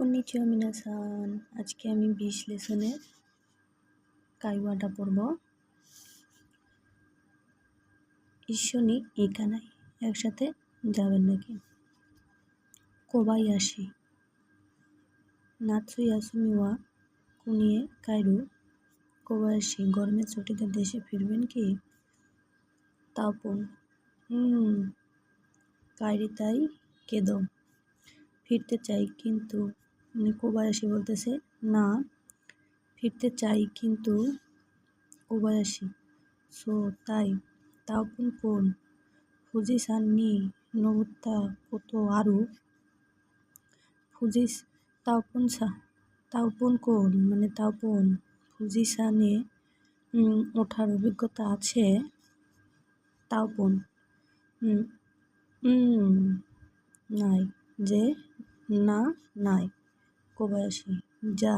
Konnichiwa মিনাসান, আজকে আমি 20 লেসনের কাইওয়াটা পড়ব। ইসোনি ইকানাই, একসাথে যাবেন নাকি? কোবাইয়াশি নাৎসু ইয়াসুমি ওয়া কুনিয়ে কাইরু। কোবায়াশি, গরমের ছুটিতে দেশে ফিরবেন কি? তাওপন, কাইরিতাই কেদো, ফিরতে চাই কিন্তু, কোবায়াশি বলতেছে না, ফিরতে চাই কিন্তু। কোবায়াশি, সো তাই। তাওপন কোন? ফুজিসান নি নোবুত্তা কোতো আরু। তাওপন কোন মানে তাওপন ফুজিসানে ওঠার অভিজ্ঞতা আছে। তাওপন নাই, যে না নাই। কোবায়াশি, যা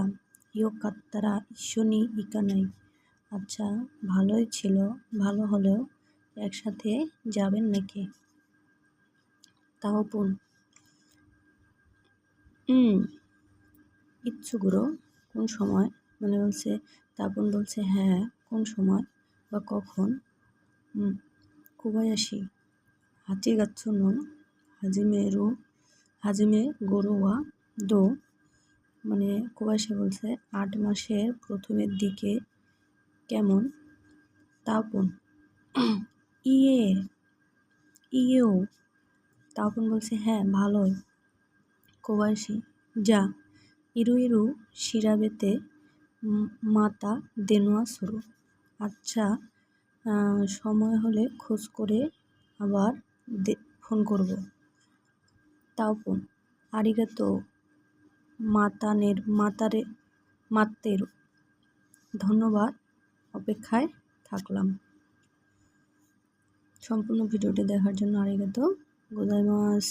ইয়োকাত্তারা ইসোনি ইকানাই, আচ্ছা ভালোই ছিল, ভালো হলেও একসাথে যাবেন নাকি? তাওপন ইচ্ছুগুরো, কোন সময়, মানে বলছে তাওপন বলছে হ্যাঁ, কোন সময় বা কখন। কোবায়াশি, হাচিগাচ্ছু নো হাজিমে গোরো ওয়া দো, মানে কোবায়াশি বলছে 8 মাসের প্রথমের দিকে কেমন। তাওপন ইয়েও, তাওপন বলছে হ্যাঁ ভালোই। কোবায়াশি, যা ইরু ইরু শিরাবেতে মাতা দেনোয়া শুরু, আচ্ছা সময় হলে খোঁজ করে আবার ফোন করব। তাওপন আরিগাতো মাত্তেরু, ধন্যবাদ, অপেক্ষায় থাকলাম। সম্পূর্ণ ভিডিওটি দেখার জন্য আরিগাতো গোজাইমাস।